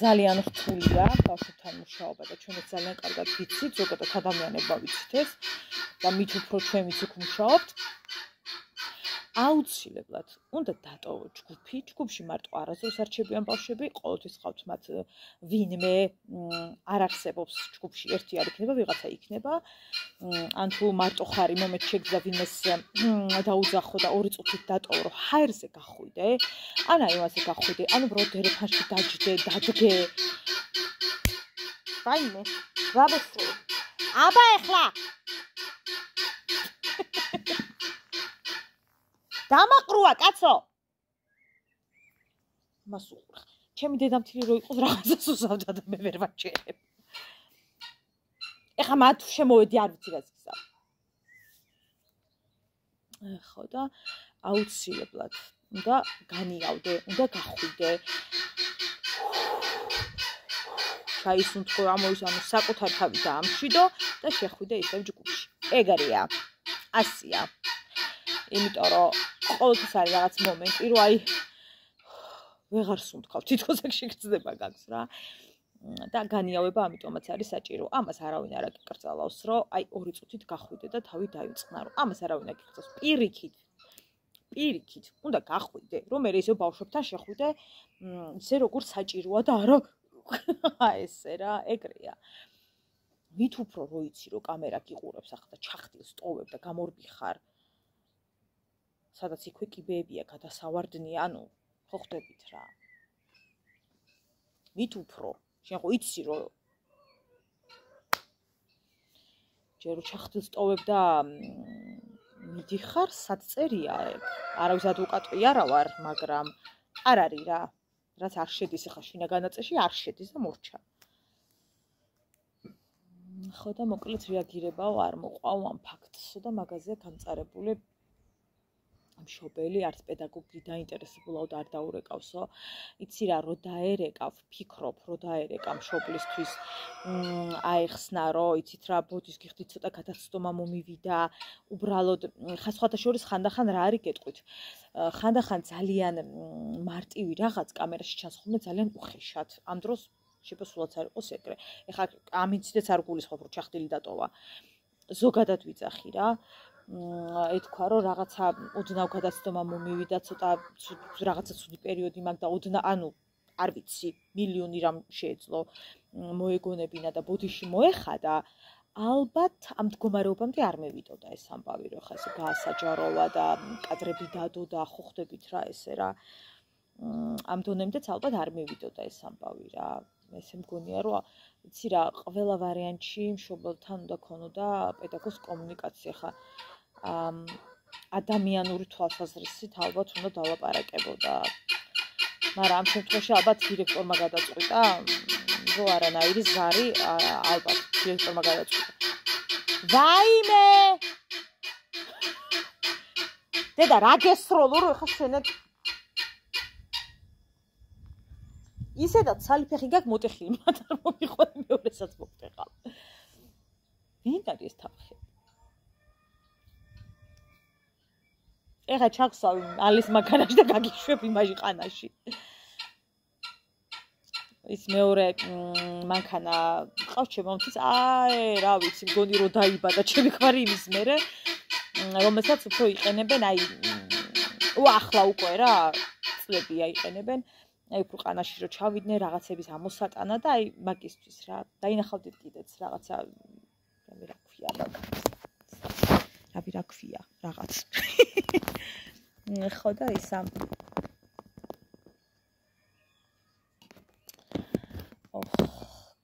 ძალიან რთულია ბავშვებთან მუშაობა და ჩვენც ძალიან კარგად ვიცით, ზოგადად ადამიანებმა ვიცით ეს და მით უფრო ჩვენიც იქ მუშაობთ. აუცილებლად უნდა დატოვო ჯგუფი. ჯგუფში მარტო არასდროს არ რჩებიან ბავშვები, ყოველთვის ყავთ მათ ვინმე არ არსებობს ჯგუფში, ერთი არ იქნება, ვიღაცა იქნება. ან თუ მარტო ხარ იმ მომენტში შეგიძლია ვინმეს დაუძახო და 2 წუთით დატოვო, რომ ჰაერზე გახვიდე, ან აი ამაზე გახვიდე, ან უბრალოდ დერეფანში დაჯდე, დადგე. ვაიმე, რაბესო. აბა ეხლა დამაყრუა კაცო. მას უყურე. ჩემი დედამთილი რო იყოს რაღაცას უსავდა და მე ვერ ვაჩერებ. ეხლა მათ შემოვედი არ ვიცი რა გისა. ხო და აუცილებლად უნდა განიავდე, უნდა გახვიდე. ჩაისუნთქო ამოის ანუ საკუთარ თავი დაამშვიდო და შეხვიდე ისევ ჯგუფში. ეგ არია. 100-ია. იმიტომ რომ ყოველთვის არის რაღაც მომენტი, რომ აი ვეღარ სუნთქავ, თითქოს ეგ შეგრძნება გაქვს რა. და განიავება ამიტომაც არის საჭირო. ამას არავინ არ აკრძალავს, რომ აი 2 წუთით გახვიდე და თავი დაიწყნა, რომ ამას არავინ არ აკრძალავს. პირიქით, უნდა გახვიდე, რომ მე ისე ბავშვებთან შეხვიდე, ისე როგორც საჭიროა და არა ესე რა, ეგრეა. მით უფრო რო იცი, რომ კამერა გიყურებს ახლა და ჩახდილს ტოვებ და გამორბი ხარ. სადაც იქვე კიბეებია გადასავარდნი, ანუ ხო ხვდებით რა. მით უფრო შენ ხო იცი რომ ჯერ რო ჩახდილს ტოვებ და მიდიხარ, სად წერია ეგ. არავის ადვოკატი არა ვარ, მაგრამ არ არის რა. რაც არ შედის ახლა შინაგანაწეში, არ შედის და მორჩა. ხო და მოკლედ რეაგირებაო არ მოყავ ამ ფაქტსო და მაგაზე გამწარებული მშობელი არც პედაგოგი დაინტერესებულად არ დაურეკავსო. იცი რა, რო დაერეკავ, ფიქრობ, რო დაერეკა მშობლისთვის აეხსნა, რომ იცით რა, ბოდის გიხდით ცოტა გადაცდომა მომივიდა, უბრალოდ სხვათა შორის ხანდახან რა არის გეტყვით. ხანდახან ძალიან მარტივი რაღაც კამერაში ჩანს ხოლმე ძალიან უხეშად. ამ დროს შეფასულად არ იყოს ეგრე. ეხლა ამინციდაც არ გულისხმობ, რომ ჩახდილი დატოვა. ზოგადად ვიძახი რა. ეთქვა რომ რაღაცა ოდნავ გადაცდომა მომივიდა, ცოტა რაღაცა ცუდი პერიოდი მაგ და ანუ არ ვიცი, მილიონი რამ შეეძლო მოეგონებინა და ბოდიში მოეხადა, ალბათ ამ მდგომარეობამდე არ მევიდოდა ეს ამბავი, რომ ხა ესე გაასაჯაროვა და კადრები დადო და ხო ხვდებით რა ესე რა. ამ დონემდეც ალბათ არ მევიდოდა ეს ამბავი რა. ესე მგონია რომ იცი რა, ყველა ვარიანტში მშობელთან უნდა ქონოდა პედაგოგის კომუნიკაცია ხა ადამიანური თვალსაზრისით ალბათ უნდა დავაპარაკებოდა. მაგრამ ამ შემთხვევაში ალბათ დირექტორმა გადაწყვიტა, რომ არანაირი ზარი ალბათ დირექტორმა გადაწყვიტა. ვაიმე! დედა რა გესროლო რომ ეხა შენეთ ისედაც სალიფეხი გაქვს მოტეხილი, მაგრამ მომიყვანე მეორესაც მოვტეხავ. ვინ არის ეს თავი? ეხა ჩაგვსავი ალის მანქანაში და გაგიშვებ იმაში ყანაში. ის მეორე მანქანა ყავს ჩემ მომთის, რა ვიცი, მგონი რომ დაიბადა ჩემი ხვარი იმის მერე, რომელსაც უფრო იყენებენ, აი ახლა უკვე რა, წლებია იყენებენ. აი უფრო ყანაში რომ ჩავიდნენ რაღაცების ამოსატანა და აი მაგისთვის რა. დაინახავდით კიდეც რაღაცა რა ქვია რა ქვია რაღაც. ხო და ისა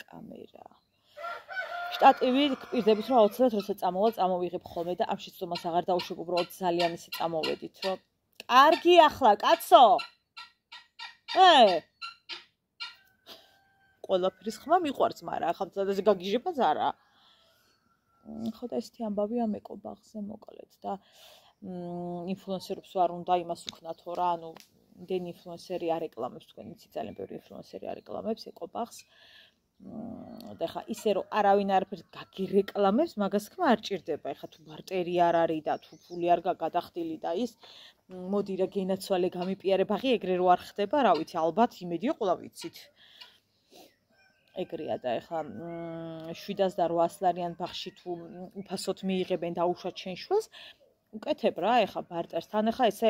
კამერა. შტატივი გპირდებით რომ აუცილებლად როცა წამოვიღებ ხოლმე და ამ შეცდომას აღარ დაუშვებ, უბრალოდ ძალიან ისე წამოვედით, რომ კარგი ახლა კაცო. ყველაფრის ხმა მიყვარს, მაგრამ ახლა სადაც გაგიჟებაც არა. ხო და ესეთი ამბავი ამ ეკობაღზე მოკლედ და ინფლუენსერებს ვარ უნდა იმას ვქნათო რა, ანუ იმდენი ინფლუენსერი არეკლამებს, თქვენ იცით ძალიან ბევრი ინფლუენსერი არეკლამებს ეკობაღს. და ხა ისე რომ არავინ არაფერს გაგირეკლამებს, მაგას ხმა არ ჭირდება. ეხა თუ ბარტერი არ არის და თუ ფული არ გაგადახდილი და ის მოდი რა გენაცვალე გამიპიარე ბაღი, ეგრე რო არ ხდება, რა ვიცი, ალბათ იმედია ყველა ვიცით. ეგრეა და ეხლა 700 და 800 ლარიან ბაღში თუ უფასოდ მიიღებენ დაუშვათ შენ შვილს, უკეთებ რა, ეხლა ბარტერთან, ეხლა ესე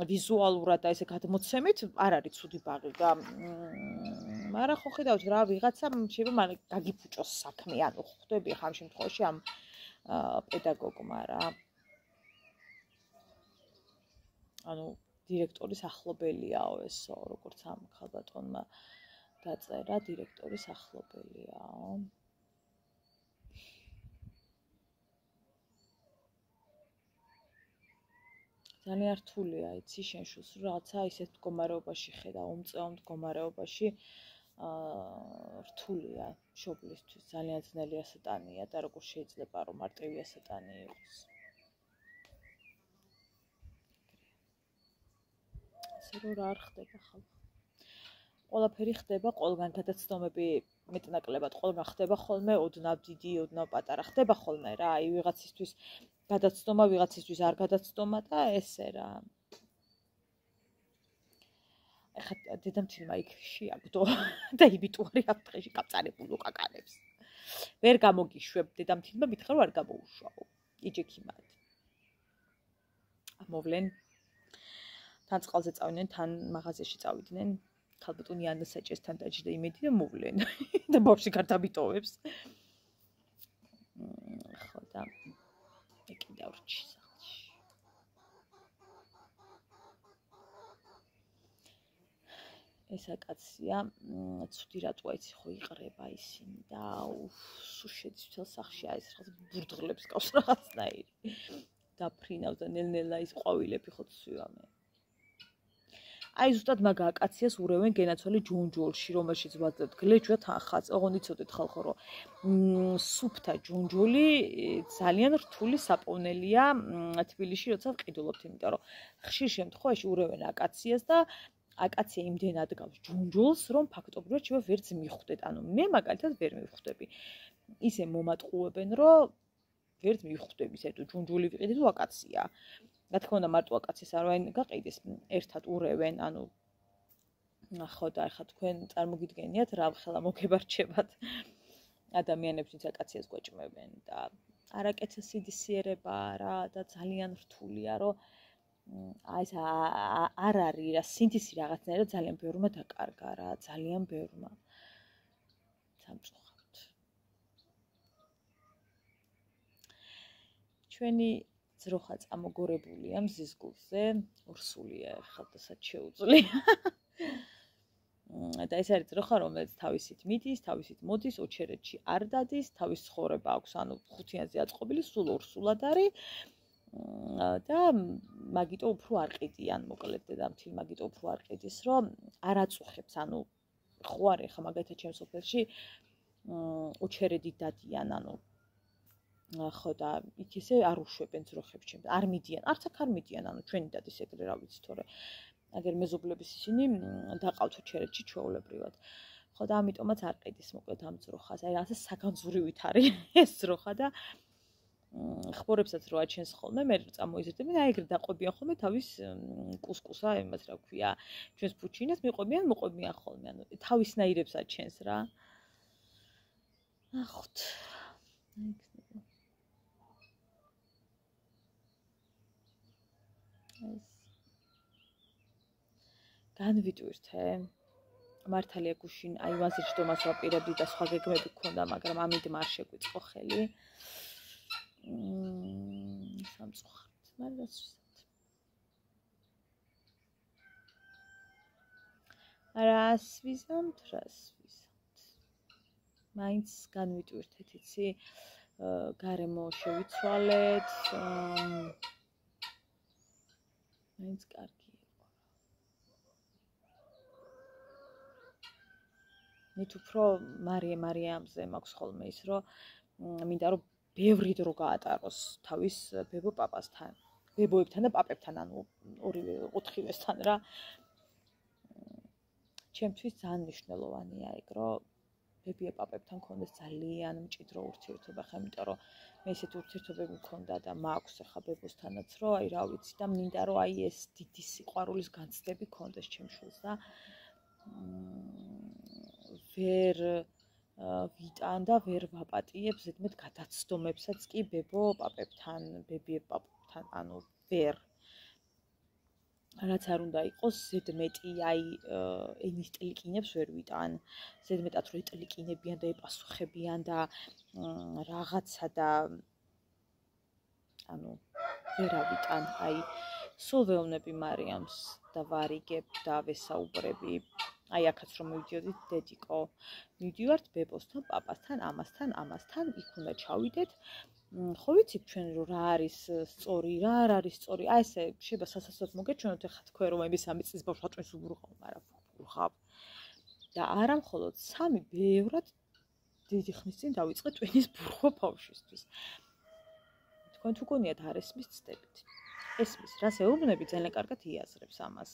ვიზუალურად და ესე გადმოცემით არ არის ცუდი ბაღი და მაგრამ ხო ხედავთ რა, ვიღაცა შეიძლება მალე გაგიფუჭოს საქმე, ანუ ხვდები ხა ამ შემთხვევაში ამ პედაგოგმა რა. ანუ დირექტორის ახლობელიაო ესო, როგორც ამ ხალბატონმა დაწერა, დირექტორის ახლობელიაო. ძალიან რთულია, იცი, შენ შულს რაღაცა ისეთ მდგომარეობაში ხედა, უმწეო მდგომარეობაში რთულია მშობლისთვის, ძალიან ძნელი ასატანია და როგორ შეიძლება რომ მარტივი ასატანი იყოს. ასე რომ რა არ ხდება ხალხ. ყველაფერი ხდება, ყველგან გადაცდომები მეტნაკლებად ყველგან ხდება ხოლმე, ოდნავ დიდი, ოდნავ პატარა ხდება ხოლმე რა, აი ვიღაცისთვის გადაცდომა ვიღაცისთვის არ გადაცდომა და ესე რა. ეხლა დედამთილმა იქ შეაგდო და იბიტუარი ამ დღეში გაწარებულო კაკალებს. ვერ გამოგიშვებ დედამთილმა მითხრა რომ არ გამოუშვაო. იჯექიმად. მოვლენ თან წყალზე წავიდნენ, თან მაღაზიაში წავიდნენ. ქალბატონი ანას საჭესთან დაჭრდა იმედი და მოვლენ და ბავშვი გარდაბიტოვებს. ხო და ეკიდა ვრჩი სახლში. ესა კაცია, ცუდი რატო აიცი ხო იყრება ისინი და სულ შედის მთელ სახლში აი ეს რაღაც ბურდღლებს ყავს რაღაცნაირი. დაფრინავს და ნელ-ნელა ის ყვავილები ხო ცვივამე. აი ზუსტად მაგა აკაციას ურევენ გენაცვალე ჯონჯოლში, რომელშიც ვაძლევთ გლეჯვა თანხაც. ოღონდ იცოდეთ ხალხო, რომ სუფთა ჯონჯოლი ძალიან რთული საპოვნელია თბილისში, როცა ვყიდულობთ, იმიტომ რომ ხშირ შემთხვევაში ურევენ აკაციას და აკაცია იმდენად გავს ჯონჯოლს, რომ ფაქტობრივად შეიძლება ვერც მიხვდეთ. ანუ მე მაგალითად ვერ მივხვდები. ისე მომატყუებენ, რომ ვერც მივხვდები ისე თუ ჯონჯოლი ვიყიდე თუ აკაცია. რა თქმა უნდა, მარტო აკაციას არ ვაინ გაყიდეს, ერთად ურევენ, ანუ ხო და ახლა თქვენ წარმოგიდგენიათ რა ხელა მოგებარჩებათ ადამიანებს, ვინც აკაციას გვეჭმევენ და არაკეთა სიდისიერებაა რა და ძალიან რთულია, რომ აი ეს არ არის რა სინთეზი რაღაცნაირად ძალიან ბევრმა დაკარგა რა, ძალიან ბევრმა. სამწუხაროდ. ჩვენი ძროხა წამოგორებულია მზის გულზე, ორსულია ხალხასაც შეუძლია. და ეს არის ძროხა, რომელიც თავისით მიდის, თავისით მოდის, ოჩერეთში არ დადის, თავის ცხოვრება აქვს, ანუ ხუთიანზე აწყობილი, სულ ორსულად არის. და მაგიტო უფრო არ ყიდიან, მოკლედ დედამთილ მაგიტო უფრო არ ყიდის, რომ არ აწუხებს, ანუ ხო არის ხა მაგალითად ჩემს სოფელში ოჩერედი დადიან, ანუ ხო და იქ ისე არ უშვებენ ძროხებს ჩემს, არ მიდიან, არც აქ არ მიდიან, ანუ ჩვენი დადის ეგრე რა ვიცი, თორე აგერ მეზობლების ისინი დაყავთ ოჩერეთში ჩვეულებრივად. ხო და ამიტომაც არ ყიდის მოკლედ ამ ძროხას, აი ასე საგანძურივით არის ეს ძროხა და ხმორებსაც რო აჩენს ხოლმე, მე წამოიზრდებიან, აი ეგრე დაყვებიან ხოლმე თავის კუსკუსა, იმას რა ქვია, ჩვენს ფუჩინას მოყვებიან ხოლმე, ანუ თავისნაირებს აჩენს რა. ნახოთ. განვიტვირთე. მართალია გუშინ აი ვაზირ ჯდომას ვაპირებდი და სხვა გეგმები გქონდა, მაგრამ ამიტომ არ შეგვიწყო ხელი. სამწუხაროდ, მაგრამ რაც ვიზავთ. რას ვიზავთ? მაინც განვიტვირთეთ, იცი? გარემო შევიცვალეთ. მაინც კარგი იყო. მით უფრო მარიამზე მაქვს ხოლმე ის, რომ მინდა რომ ბევრი დრო გაატაროს თავის ბებო პაპასთან, ბებოებთან და პაპებთან, ანუ ორივე ოთხივესთან რა. ჩემთვის ძალიან მნიშვნელოვანია ეგ, რომ ბებია პაპებთან მქონდეს ძალიან მჭიდრო ურთიერთობა, ხა იმიტომ რომ მე ესეთი ურთიერთობები მქონდა და მაქვს ახლა ბებოსთანაც, რომ აი რა ვიცი და მინდა რომ აი ეს დიდი სიყვარულის განცდები მქონდეს ჩემს შვილს და ვერ ვიტან და ვერ ვაპატიებ ზედმეტ გადაცდომებსაც კი ბებო პაპებთან, ბებიებ პაპებთან, ანუ ვერ. რაც არ უნდა იყოს, ზედმეტი აი ენის ტლიკინებს ვერ ვიტან. ზედმეტად რო ეტლიკინებიან და ეპასუხებიან და რაღაცა და ანუ ვერ ავიტან. აი სულ ვეუბნები მარიამს და ვარიგებ და ვესაუბრები. აი აქაც რომ მივიდიოდით დედიკო, მივდივართ ბებოსთან, პაპასთან, ამასთან, იქ უნდა ჩავიდეთ. ხო ვიცით ჩვენ რომ რა არის სწორი, რა არ არის სწორი. აი ესე შეიძლება სასაცილოდ მოგეჩვენოთ ახლა თქვენ რომ მე 3 წლის ბავშვს აწვენს უბრუხავ, მაგრამ უბრუხავ. და არა მხოლოდ 3 ბევრად დიდი ხნის წინ დავიწყე ტვინის ბურხვა ბავშვისთვის. თქვენ თუ გონიათ არ ესმის ცდებით. ესმის, რას ეუბნები ძალიან კარგად იაზრებს ამას.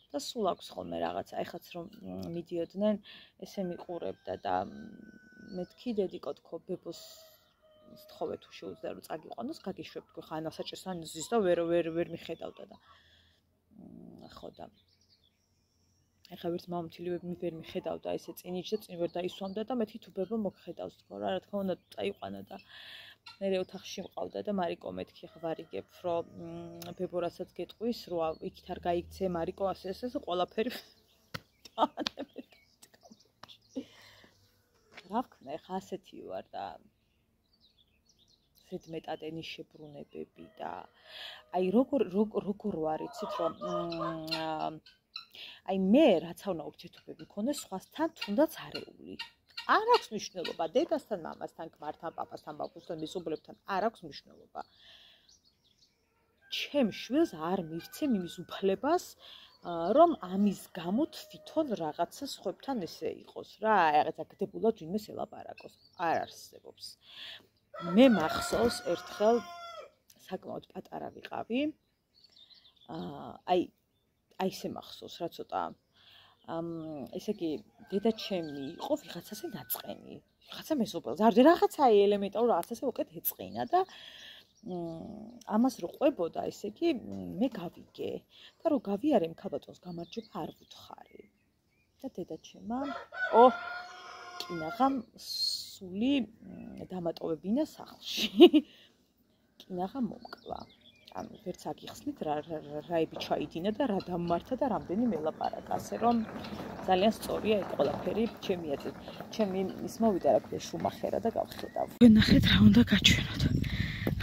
და სულ აქვს ხოლმე რაღაცა, ეხაც რომ მიდიოდნენ, ესე მიყურებდა და მეთქი დედიკო თქო ბებოს სთხოვე თუ შეუძლია რომ წაგიყვანოს, გაგიშვებ თქვი ხა ანასაჭესთან ზის და ვერ მიხედავდა და ხო და ეხლა ვერც მამამთილი ვერ მიხედავდა ესე წინიჭ და წინ ვერ დაისვამდა და მე თვითუბება მოგხედავს თქო რა თქმა უნდა წაიყვანა და მე ოთახში მყავდა და მარიკო მეთქი ხვარიგებ რომ ბებორასაც გეტყვის რომ იქით არ გაიქცე მარიკო ასე ყველაფერი რა ვქნა ეხა ასეთი ვარ და ზედმეტად ენის შებრუნებები და აი როგორ ვარ იცით რომ აი მე რაც უნდა ურთიერთობები მქონდეს სხვასთან თუნდაც არეული არ აქვს მნიშვნელობა დედასთან მამასთან ქმართან პაპასთან ბაბუსთან მეზობლებთან არ აქვს მნიშვნელობა ჩემ შვილს არ მივცემ იმის უფლებას რომ ამის გამო თვითონ რაღაცა სხვებთან ესე იყოს რა რაღაცა გდებულად ვინმეს ელაპარაკოს არ არსებობს მე მახსოვს ერთხელ საკმაოდ პატარა ვიყავი აი ესე მახსოვს რა ცოტა ესე იგი დედა ჩემი იყო ვიღაცაზე დაწყენი ვიღაცა მეზობელს არ რაღაცა ელემენტარულ რაღაცაზე უკეთ ეწყინა და ამას რო ყვებოდა ესე იგი მე გავიგე და რო გავიარე მქაბატონს გამარჯობა არ ვუთხარი და დედა ჩემა კინაღამ სული დამატოვებინა სახლში კინაღამ მომკლა ანუ ვერც აგიხსნით რაები ჩაიდინა და რა დამმართა და რამდენი მელაპარაკა ასე რომ ძალიან სწორია ეს ყველაფერი ჩემი ის მოვიდა რა ქვია შუმახერა და გავხედავ ნახეთ რა უნდა გაჩვენოთ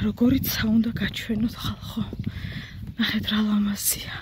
როგორიც უნდა გაჩვენოთ ხალხო ნახეთ რა ლამაზია